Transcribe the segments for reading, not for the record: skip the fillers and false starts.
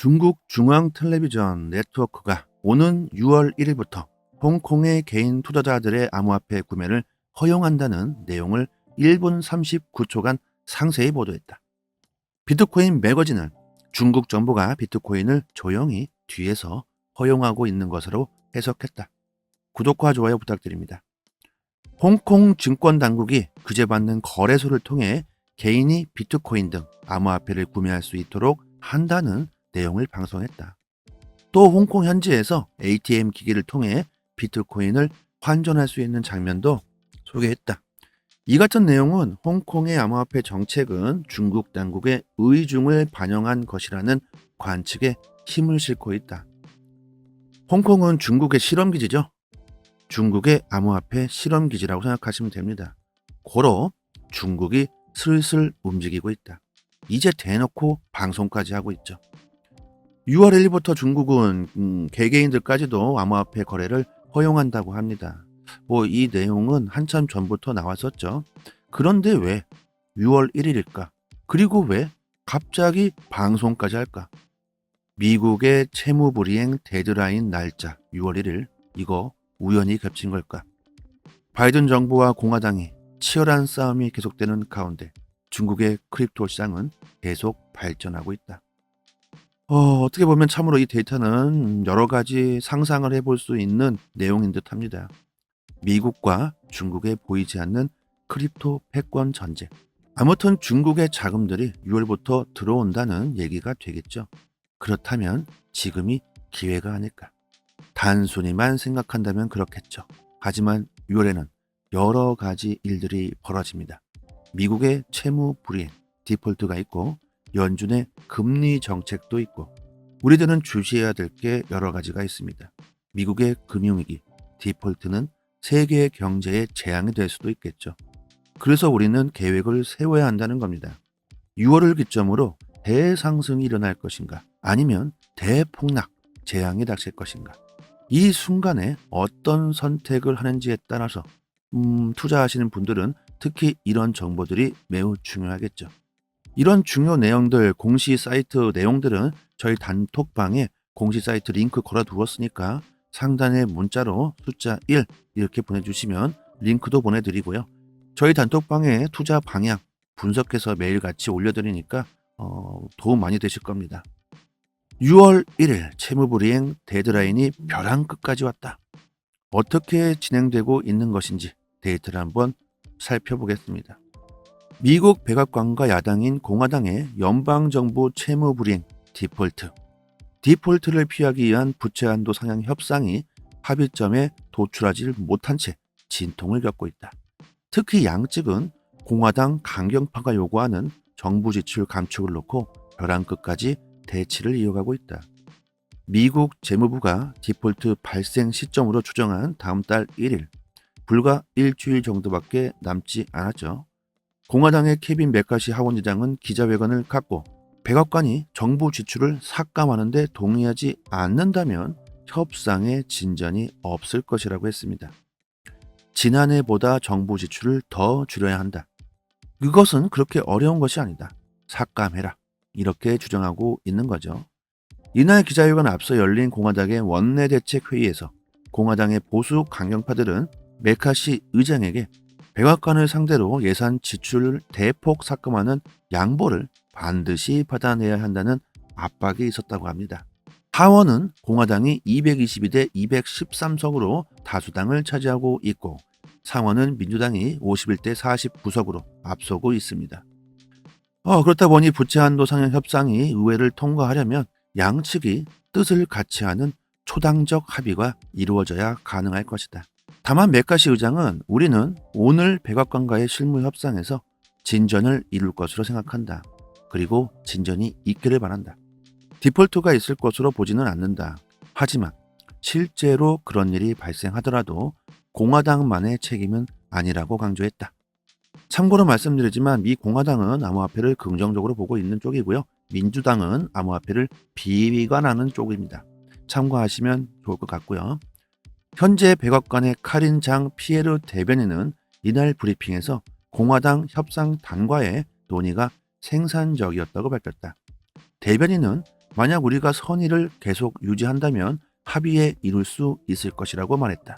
중국 중앙텔레비전 네트워크가 오는 6월 1일부터 홍콩의 개인 투자자들의 암호화폐 구매를 허용한다는 내용을 1분 39초간 상세히 보도했다. 비트코인 매거진은 중국 정부가 비트코인을 조용히 뒤에서 허용하고 있는 것으로 해석했다. 구독과 좋아요 부탁드립니다. 홍콩 증권당국이 규제받는 거래소를 통해 개인이 비트코인 등 암호화폐를 구매할 수 있도록 한다는 내용을 방송했다. 또 홍콩 현지에서 ATM 기기를 통해 비트코인을 환전할 수 있는 장면도 소개했다. 이 같은 내용은 홍콩의 암호화폐 정책은 중국 당국의 의중을 반영한 것이라는 관측에 힘을 싣고 있다. 홍콩은 중국의 실험기지죠. 중국의 암호화폐 실험기지라고 생각하시면 됩니다. 고로 중국이 슬슬 움직이고 있다. 이제 대놓고 방송까지 하고 있죠. 6월 1일부터 중국은 개개인들까지도 암호화폐 거래를 허용한다고 합니다. 이 내용은 한참 전부터 나왔었죠. 그런데 왜 6월 1일일까? 그리고 왜 갑자기 방송까지 할까? 미국의 채무불이행 데드라인 날짜 6월 1일, 이거 우연히 겹친 걸까? 바이든 정부와 공화당이 치열한 싸움이 계속되는 가운데 중국의 크립토 시장은 계속 발전하고 있다. 어떻게 보면 참으로 이 데이터는 여러 가지 상상을 해볼 수 있는 내용인 듯 합니다. 미국과 중국에 보이지 않는 크립토 패권 전쟁. 아무튼 중국의 자금들이 6월부터 들어온다는 얘기가 되겠죠. 그렇다면 지금이 기회가 아닐까. 단순히만 생각한다면 그렇겠죠. 하지만 6월에는 여러 가지 일들이 벌어집니다. 미국의 채무 불이행, 디폴트가 있고 연준의 금리 정책도 있고 우리들은 주시해야 될 게 여러 가지가 있습니다. 미국의 금융위기, 디폴트는 세계 경제에 재앙이 될 수도 있겠죠. 그래서 우리는 계획을 세워야 한다는 겁니다. 6월을 기점으로 대상승이 일어날 것인가 아니면 대폭락, 재앙이 닥칠 것인가. 이 순간에 어떤 선택을 하는지에 따라서 투자하시는 분들은 특히 이런 정보들이 매우 중요하겠죠. 이런 중요 내용들, 공시 사이트 내용들은 저희 단톡방에 공시 사이트 링크 걸어 두었으니까 상단에 문자로 숫자 1 이렇게 보내주시면 링크도 보내드리고요. 저희 단톡방에 투자 방향 분석해서 매일같이 올려드리니까 도움 많이 되실 겁니다. 6월 1일 채무불이행 데드라인이 벼랑 끝까지 왔다. 어떻게 진행되고 있는 것인지 데이터를 한번 살펴보겠습니다. 미국 백악관과 야당인 공화당의 연방정부 채무불이행 디폴트를 피하기 위한 부채 한도 상향 협상이 합의점에 도출하지 못한 채 진통을 겪고 있다. 특히 양측은 공화당 강경파가 요구하는 정부 지출 감축을 놓고 벼랑 끝까지 대치를 이어가고 있다. 미국 재무부가 디폴트 발생 시점으로 추정한 다음 달 1일, 불과 일주일 정도밖에 남지 않았죠. 공화당의 케빈 메카시 하원의장은 기자회견을 갖고 백악관이 정부 지출을 삭감하는데 동의하지 않는다면 협상에 진전이 없을 것이라고 했습니다. 지난해보다 정부 지출을 더 줄여야 한다. 그것은 그렇게 어려운 것이 아니다. 삭감해라. 이렇게 주장하고 있는 거죠. 이날 기자회견 앞서 열린 공화당의 원내대책회의에서 공화당의 보수 강경파들은 메카시 의장에게 백악관을 상대로 예산 지출을 대폭 삭감하는 양보를 반드시 받아내야 한다는 압박이 있었다고 합니다. 하원은 공화당이 222대 213석으로 다수당을 차지하고 있고 상원은 민주당이 51대 49석으로 앞서고 있습니다. 그렇다 보니 부채 한도 상향 협상이 의회를 통과하려면 양측이 뜻을 같이 하는 초당적 합의가 이루어져야 가능할 것이다. 다만 메카시 의장은 우리는 오늘 백악관과의 실무 협상에서 진전을 이룰 것으로 생각한다. 그리고 진전이 있기를 바란다. 디폴트가 있을 것으로 보지는 않는다. 하지만 실제로 그런 일이 발생하더라도 공화당만의 책임은 아니라고 강조했다. 참고로 말씀드리지만 미 공화당은 암호화폐를 긍정적으로 보고 있는 쪽이고요. 민주당은 암호화폐를 비관하는 쪽입니다. 참고하시면 좋을 것 같고요. 현재 백악관의 카린 장 피에르 대변인은 이날 브리핑에서 공화당 협상단과의 논의가 생산적이었다고 밝혔다. 대변인은 만약 우리가 선의를 계속 유지한다면 합의에 이룰 수 있을 것이라고 말했다.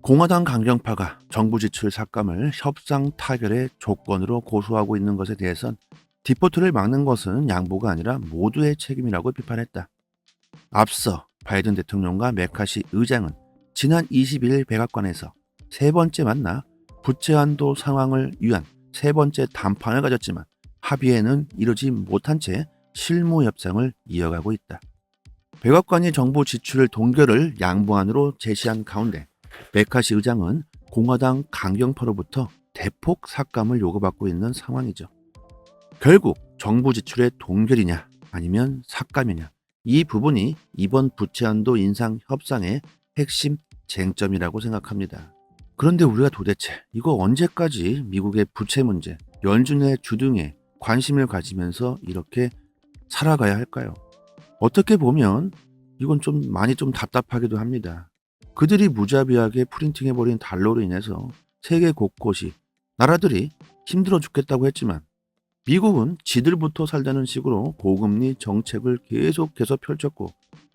공화당 강경파가 정부 지출 삭감을 협상 타결의 조건으로 고수하고 있는 것에 대해선 디포트를 막는 것은 양보가 아니라 모두의 책임이라고 비판했다. 앞서 바이든 대통령과 메카시 의장은 지난 22일 백악관에서 세 번째 만나 부채 한도 상황을 위한 세 번째 담판을 가졌지만 합의에는 이르지 못한 채 실무 협상을 이어가고 있다. 백악관이 정부 지출 동결을 양보안으로 제시한 가운데 메카시 의장은 공화당 강경파로부터 대폭 삭감을 요구받고 있는 상황이죠. 결국 정부 지출의 동결이냐 아니면 삭감이냐, 이 부분이 이번 부채 한도 인상 협상의 핵심 쟁점이라고 생각합니다. 그런데 우리가 도대체 이거 언제까지 미국의 부채 문제, 연준의 주등에 관심을 가지면서 이렇게 살아가야 할까요? 어떻게 보면 이건 많이 답답하기도 합니다. 그들이 무자비하게 프린팅해버린 달러로 인해서 세계 곳곳이 나라들이 힘들어 죽겠다고 했지만 미국은 지들부터 살자는 식으로 고금리 정책을 계속해서 펼쳤고,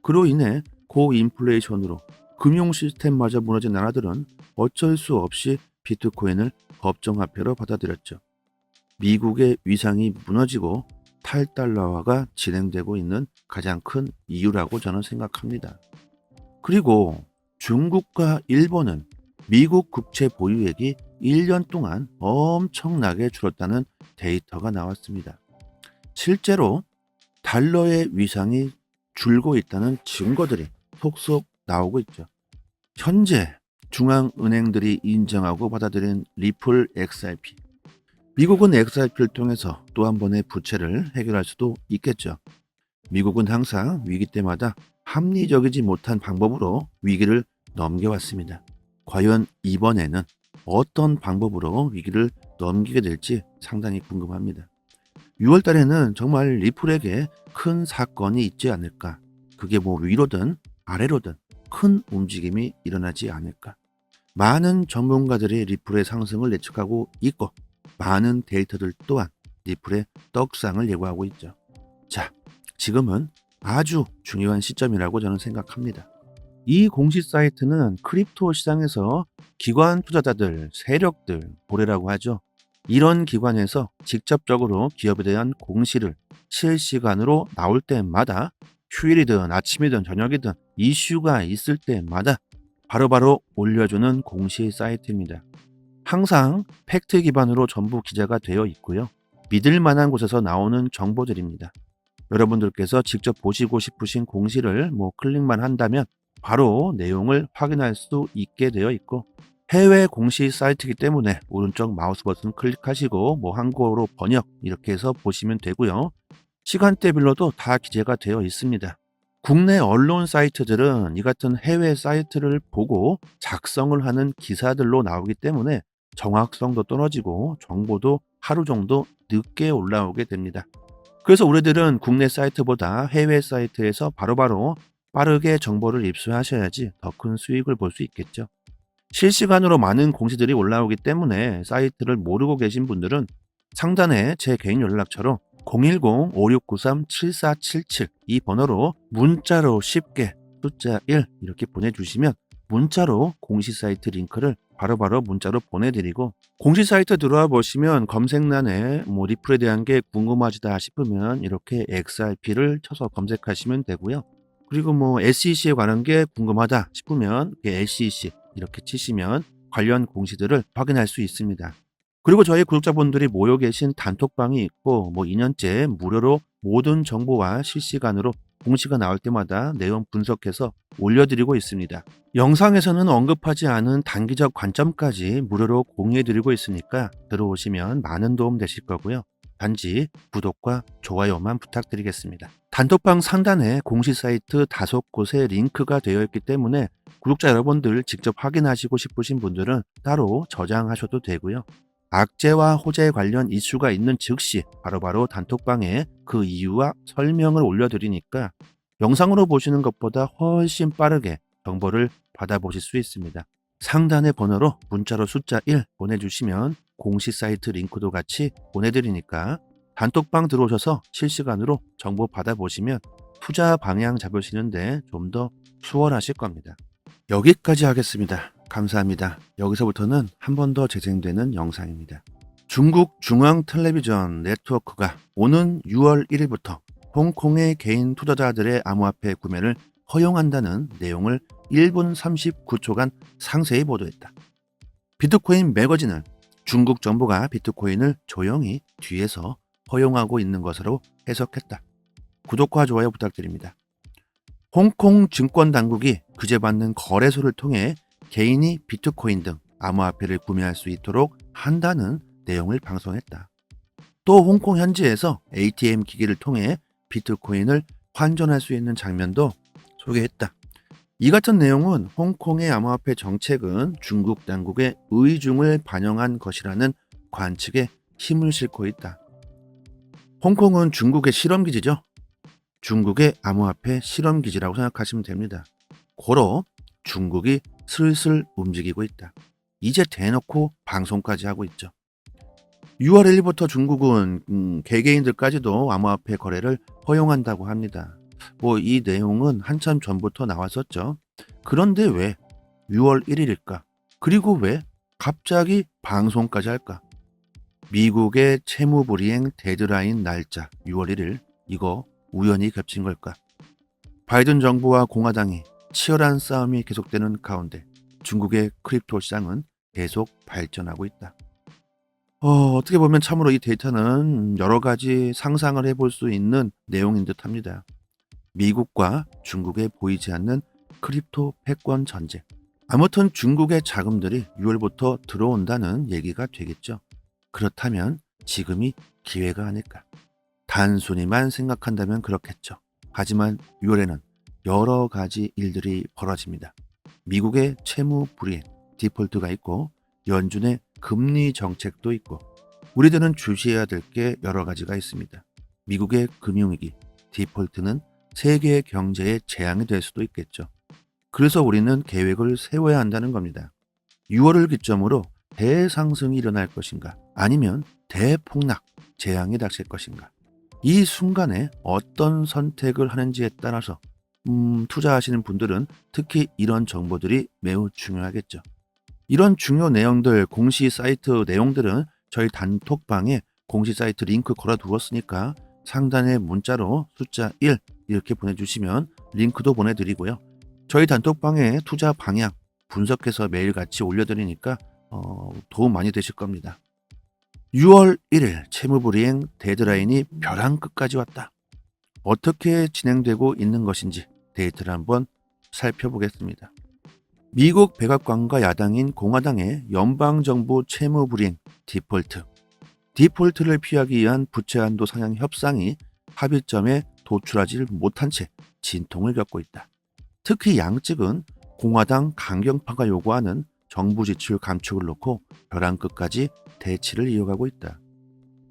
그로 인해 고인플레이션으로 금융 시스템마저 무너진 나라들은 어쩔 수 없이 비트코인을 법정화폐로 받아들였죠. 미국의 위상이 무너지고 탈달러화가 진행되고 있는 가장 큰 이유라고 저는 생각합니다. 그리고 중국과 일본은 미국 국채 보유액이 1년 동안 엄청나게 줄었다는 데이터가 나왔습니다. 실제로 달러의 위상이 줄고 있다는 증거들이 속속 나오고 있죠. 현재 중앙은행들이 인정하고 받아들인 리플 XRP. 미국은 XRP를 통해서 또 한 번의 부채를 해결할 수도 있겠죠. 미국은 항상 위기 때마다 합리적이지 못한 방법으로 위기를 넘겨왔습니다. 과연 이번에는 어떤 방법으로 위기를 넘기게 될지 상당히 궁금합니다. 6월 달에는 정말 리플에게 큰 사건이 있지 않을까. 그게 위로든 아래로든 큰 움직임이 일어나지 않을까. 많은 전문가들이 리플의 상승을 예측하고 있고, 많은 데이터들 또한 리플의 떡상을 예고하고 있죠. 자, 지금은 아주 중요한 시점이라고 저는 생각합니다. 이 공시 사이트는 크립토 시장에서 기관 투자자들, 세력들, 고래라고 하죠. 이런 기관에서 직접적으로 기업에 대한 공시를 실시간으로 나올 때마다, 휴일이든 아침이든 저녁이든 이슈가 있을 때마다 바로바로 올려주는 공시 사이트입니다. 항상 팩트 기반으로 전부 기재가 되어 있고요. 믿을 만한 곳에서 나오는 정보들입니다. 여러분들께서 직접 보시고 싶으신 공시를 클릭만 한다면 바로 내용을 확인할 수 있게 되어 있고, 해외 공시 사이트이기 때문에 오른쪽 마우스 버튼 클릭하시고 한국어로 번역 이렇게 해서 보시면 되고요. 시간대별로도 다 기재가 되어 있습니다. 국내 언론 사이트들은 이 같은 해외 사이트를 보고 작성을 하는 기사들로 나오기 때문에 정확성도 떨어지고 정보도 하루 정도 늦게 올라오게 됩니다. 그래서 우리들은 국내 사이트보다 해외 사이트에서 바로바로 빠르게 정보를 입수하셔야지 더 큰 수익을 볼 수 있겠죠. 실시간으로 많은 공시들이 올라오기 때문에 사이트를 모르고 계신 분들은 상단에 제 개인 연락처로 010-5693-7477 이 번호로 문자로 쉽게 숫자 1 이렇게 보내주시면 문자로 공시 사이트 링크를 바로바로 문자로 보내드리고, 공시 사이트 들어와 보시면 검색란에 리플에 대한 게 궁금하시다 싶으면 이렇게 XRP를 쳐서 검색하시면 되고요. 그리고 SEC에 관한 게 궁금하다 싶으면 SEC 이렇게 치시면 관련 공시들을 확인할 수 있습니다. 그리고 저희 구독자분들이 모여 계신 단톡방이 있고 2년째 무료로 모든 정보와 실시간으로 공시가 나올 때마다 내용 분석해서 올려드리고 있습니다. 영상에서는 언급하지 않은 단기적 관점까지 무료로 공유해드리고 있으니까 들어오시면 많은 도움 되실 거고요. 단지 구독과 좋아요만 부탁드리겠습니다. 단톡방 상단에 공시 사이트 5곳에 링크가 되어 있기 때문에 구독자 여러분들 직접 확인하시고 싶으신 분들은 따로 저장하셔도 되고요. 악재와 호재 관련 이슈가 있는 즉시 바로바로 단톡방에 그 이유와 설명을 올려드리니까 영상으로 보시는 것보다 훨씬 빠르게 정보를 받아보실 수 있습니다. 상단의 번호로 문자로 숫자 1 보내주시면 공시 사이트 링크도 같이 보내드리니까 단톡방 들어오셔서 실시간으로 정보 받아보시면 투자 방향 잡으시는데 좀 더 수월하실 겁니다. 여기까지 하겠습니다. 감사합니다. 여기서부터는 한 번 더 재생되는 영상입니다. 중국 중앙텔레비전 네트워크가 오는 6월 1일부터 홍콩의 개인 투자자들의 암호화폐 구매를 허용한다는 내용을 1분 39초간 상세히 보도했다. 비트코인 매거진은 중국 정부가 비트코인을 조용히 뒤에서 허용하고 있는 것으로 해석했다. 구독과 좋아요 부탁드립니다. 홍콩 증권당국이 규제받는 거래소를 통해 개인이 비트코인 등 암호화폐를 구매할 수 있도록 한다는 내용을 방송했다. 또 홍콩 현지에서 ATM 기기를 통해 비트코인을 환전할 수 있는 장면도 소개했다. 이 같은 내용은 홍콩의 암호화폐 정책은 중국 당국의 의중을 반영한 것이라는 관측에 힘을 싣고 있다. 홍콩은 중국의 실험기지죠. 중국의 암호화폐 실험기지라고 생각하시면 됩니다. 고로 중국이 슬슬 움직이고 있다. 이제 대놓고 방송까지 하고 있죠. 6월 1일부터 중국은 개개인들까지도 암호화폐 거래를 허용한다고 합니다. 이 내용은 한참 전부터 나왔었죠. 그런데 왜 6월 1일일까? 그리고 왜 갑자기 방송까지 할까? 미국의 채무불이행 데드라인 날짜 6월 1일 이거 우연히 겹친 걸까? 바이든 정부와 공화당이 치열한 싸움이 계속되는 가운데 중국의 크립토 시장은 계속 발전하고 있다. 어떻게 보면 참으로 이 데이터는 여러 가지 상상을 해볼 수 있는 내용인 듯 합니다. 미국과 중국에 보이지 않는 크립토 패권 전쟁. 아무튼 중국의 자금들이 6월부터 들어온다는 얘기가 되겠죠. 그렇다면 지금이 기회가 아닐까. 단순히만 생각한다면 그렇겠죠. 하지만 6월에는 여러 가지 일들이 벌어집니다. 미국의 채무 불이행, 디폴트가 있고 연준의 금리 정책도 있고 우리들은 주시해야 될 게 여러 가지가 있습니다. 미국의 금융위기, 디폴트는 세계 경제에 재앙이 될 수도 있겠죠. 그래서 우리는 계획을 세워야 한다는 겁니다. 6월을 기점으로 대상승이 일어날 것인가 아니면 대폭락, 재앙이 닥칠 것인가. 이 순간에 어떤 선택을 하는지에 따라서 투자하시는 분들은 특히 이런 정보들이 매우 중요하겠죠. 이런 중요 내용들, 공시 사이트 내용들은 저희 단톡방에 공시 사이트 링크 걸어 두었으니까 상단에 문자로 숫자 1 이렇게 보내주시면 링크도 보내드리고요. 저희 단톡방에 투자 방향 분석해서 매일같이 올려드리니까 도움 많이 되실 겁니다. 6월 1일 채무불이행 데드라인이 벼랑 끝까지 왔다. 어떻게 진행되고 있는 것인지 데이터를 한번 살펴보겠습니다. 미국 백악관과 야당인 공화당의 연방정부 채무불이행 디폴트를 피하기 위한 부채한도 상향 협상이 합의점에 도출하지 못한 채 진통을 겪고 있다. 특히 양측은 공화당 강경파가 요구하는 정부 지출 감축을 놓고 벼랑 끝까지 대치를 이어가고 있다.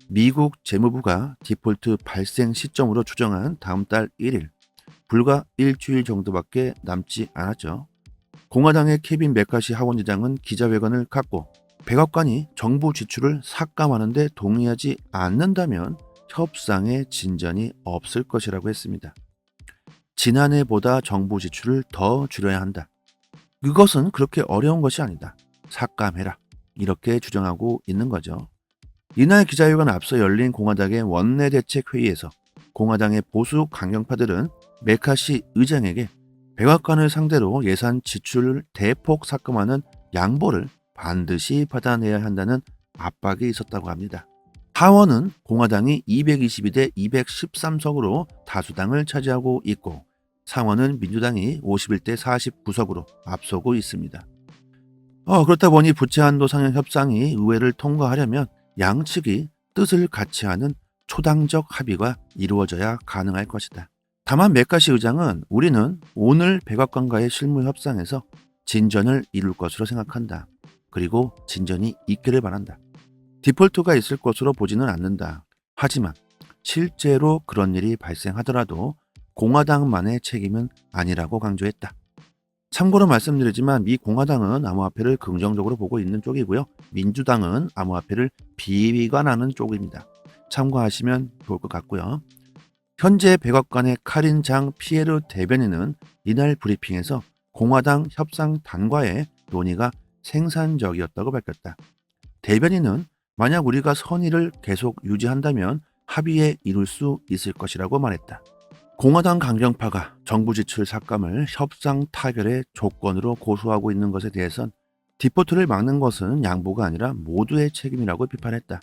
미국 재무부가 디폴트 발생 시점으로 추정한 다음 달 1일, 불과 일주일 정도밖에 남지 않았죠. 공화당의 케빈 메카시 하원의장은 기자회견을 갖고 백악관이 정부 지출을 삭감하는 데 동의하지 않는다면 협상에 진전이 없을 것이라고 했습니다. 지난해보다 정부 지출을 더 줄여야 한다. 그것은 그렇게 어려운 것이 아니다. 삭감해라. 이렇게 주장하고 있는 거죠. 이날 기자회견 앞서 열린 공화당의 원내대책회의에서 공화당의 보수 강경파들은 메카시 의장에게 백악관을 상대로 예산 지출을 대폭 삭감하는 양보를 반드시 받아내야 한다는 압박이 있었다고 합니다. 하원은 공화당이 222대 213석으로 다수당을 차지하고 있고 상원은 민주당이 51대 49석으로 앞서고 있습니다. 그렇다 보니 부채한도 상향 협상이 의회를 통과하려면 양측이 뜻을 같이 하는 초당적 합의가 이루어져야 가능할 것이다. 다만 메카시 의장은 우리는 오늘 백악관과의 실무 협상에서 진전을 이룰 것으로 생각한다. 그리고 진전이 있기를 바란다. 디폴트가 있을 것으로 보지는 않는다. 하지만 실제로 그런 일이 발생하더라도 공화당만의 책임은 아니라고 강조했다. 참고로 말씀드리지만 미 공화당은 암호화폐를 긍정적으로 보고 있는 쪽이고요. 민주당은 암호화폐를 비관하는 쪽입니다. 참고하시면 좋을 것 같고요. 현재 백악관의 카린 장 피에르 대변인은 이날 브리핑에서 공화당 협상단과의 논의가 생산적이었다고 밝혔다. 대변인은 만약 우리가 선의를 계속 유지한다면 합의에 이룰 수 있을 것이라고 말했다. 공화당 강경파가 정부 지출 삭감을 협상 타결의 조건으로 고수하고 있는 것에 대해선 디포트를 막는 것은 양보가 아니라 모두의 책임이라고 비판했다.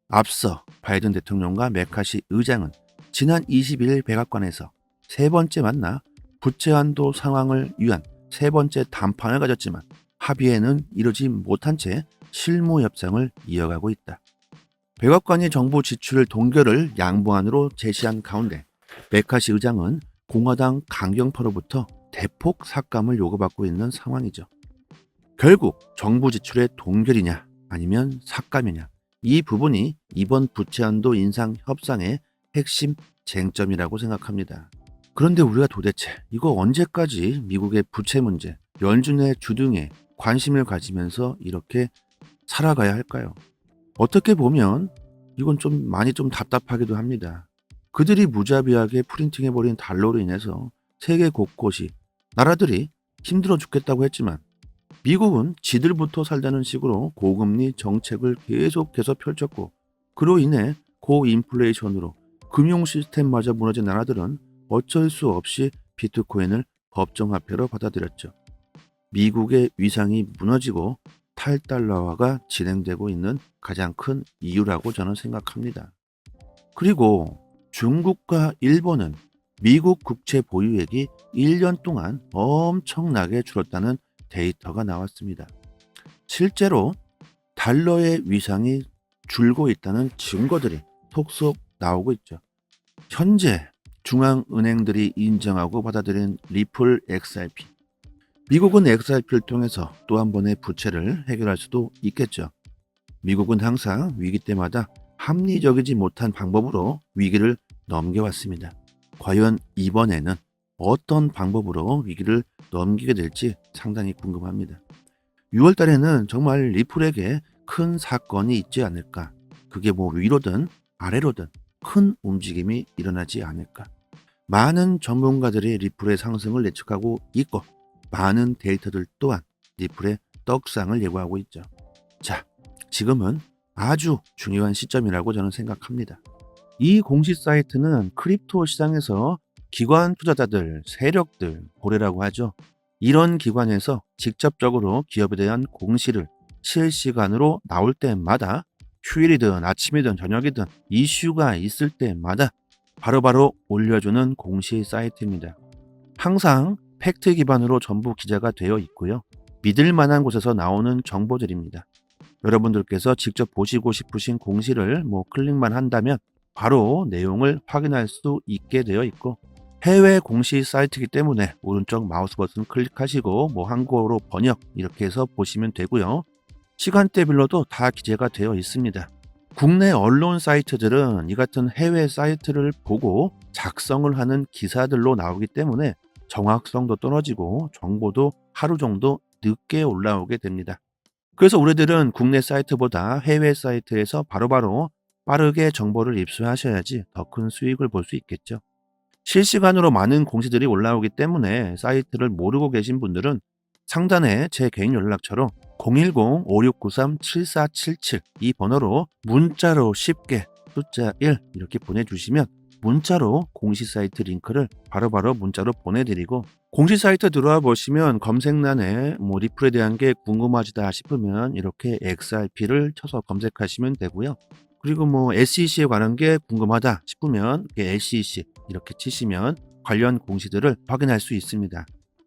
앞서 바이든 대통령과 메카시 의장은 지난 22일 백악관에서 세 번째 만나 부채 한도 상황을 위한 세 번째 담판을 가졌지만 합의에는 이르지 못한 채 실무 협상을 이어가고 있다. 백악관이 정부 지출 동결을 양보안으로 제시한 가운데 메카시 의장은 공화당 강경파로부터 대폭 삭감을 요구받고 있는 상황이죠. 결국 정부 지출의 동결이냐 아니면 삭감이냐, 이 부분이 이번 부채 한도 인상 협상의 핵심 쟁점이라고 생각합니다. 그런데 우리가 도대체 이거 언제까지 미국의 부채 문제, 연준의 주등에 관심을 가지면서 이렇게 살아가야 할까요? 어떻게 보면 이건 많이 답답하기도 합니다. 그들이 무자비하게 프린팅해버린 달러로 인해서 세계 곳곳이 나라들이 힘들어 죽겠다고 했지만 미국은 지들부터 살자는 식으로 고금리 정책을 계속해서 펼쳤고, 그로 인해 고인플레이션으로 금융 시스템마저 무너진 나라들은 어쩔 수 없이 비트코인을 법정화폐로 받아들였죠. 미국의 위상이 무너지고 탈달러화가 진행되고 있는 가장 큰 이유라고 저는 생각합니다. 그리고 중국과 일본은 미국 국채 보유액이 1년 동안 엄청나게 줄었다는 데이터가 나왔습니다. 실제로 달러의 위상이 줄고 있다는 증거들이 속속 나오고 있죠. 현재 중앙은행들이 인정하고 받아들인 리플 XRP. 미국은 XRP를 통해서 또 한 번의 부채를 해결할 수도 있겠죠. 미국은 항상 위기 때마다 합리적이지 못한 방법으로 위기를 넘겨왔습니다. 과연 이번에는 어떤 방법으로 위기를 넘기게 될지 상당히 궁금합니다. 6월 달에는 정말 리플에게 큰 사건이 있지 않을까. 그게 위로든 아래로든 큰 움직임이 일어나지 않을까. 많은 전문가들이 리플의 상승을 예측하고 있고, 많은 데이터들 또한 리플의 떡상을 예고하고 있죠. 자, 지금은 아주 중요한 시점이라고 저는 생각합니다. 이 공시 사이트는 크립토 시장에서 기관 투자자들, 세력들, 고래라고 하죠. 이런 기관에서 직접적으로 기업에 대한 공시를 실시간으로 나올 때마다, 휴일이든 아침이든 저녁이든 이슈가 있을 때마다 바로바로 올려주는 공시 사이트입니다. 항상 팩트 기반으로 전부 기재가 되어 있고요. 믿을 만한 곳에서 나오는 정보들입니다. 여러분들께서 직접 보시고 싶으신 공시를 클릭만 한다면 바로 내용을 확인할 수 있게 되어 있고, 해외 공시 사이트이기 때문에 오른쪽 마우스 버튼 클릭하시고 한국어로 번역 이렇게 해서 보시면 되고요. 시간대별로도 다 기재가 되어 있습니다. 국내 언론 사이트들은 이 같은 해외 사이트를 보고 작성을 하는 기사들로 나오기 때문에 정확성도 떨어지고 정보도 하루 정도 늦게 올라오게 됩니다. 그래서 우리들은 국내 사이트보다 해외 사이트에서 바로바로 빠르게 정보를 입수하셔야지 더 큰 수익을 볼 수 있겠죠. 실시간으로 많은 공시들이 올라오기 때문에 사이트를 모르고 계신 분들은 상단에 제 개인 연락처로 010-5693-7477 이 번호로 문자로 쉽게 숫자 1 이렇게 보내주시면 문자로 공시 사이트 링크를 바로바로 문자로 보내드리고, 공시 사이트 들어와 보시면 검색란에 리플에 대한 게 궁금하시다 싶으면 이렇게 XRP를 쳐서 검색하시면 되고요. 그리고 SEC에 관한 게 궁금하다 싶으면 SEC 이렇게 치시면 관련 공시들을 확인할 수 있습니다.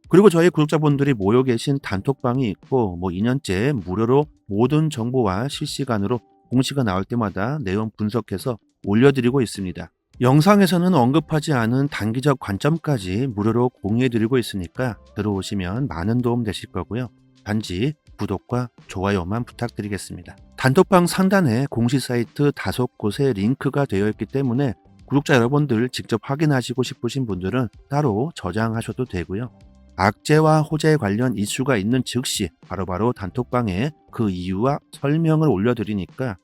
그리고 저희 구독자분들이 모여 계신 단톡방이 있고 2년째 무료로 모든 정보와 실시간으로 공시가 나올 때마다 내용 분석해서 올려드리고 있습니다. 영상에서는 언급하지 않은 단기적 관점까지 무료로 공유해드리고 있으니까 들어오시면 많은 도움 되실 거고요. 단지 구독과 좋아요만 부탁드리겠습니다. 단톡방 상단에 공시 사이트 5곳에 링크가 되어 있기 때문에 구독자 여러분들 직접 확인하시고 싶으신 분들은 따로 저장하셔도 되고요. 악재와 호재 관련 이슈가 있는 즉시 바로바로 단톡방에 그 이유와 설명을 올려드리니까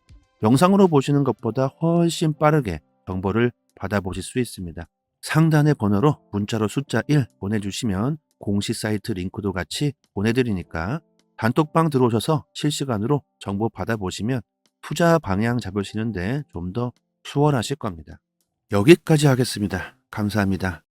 영상으로 보시는 것보다 훨씬 빠르게 정보를 받아보실 수 있습니다. 상단의 번호로 문자로 숫자 1 보내주시면 공시 사이트 링크도 같이 보내드리니까 단톡방 들어오셔서 실시간으로 정보 받아보시면 투자 방향 잡으시는데 좀 더 수월하실 겁니다. 여기까지 하겠습니다. 감사합니다.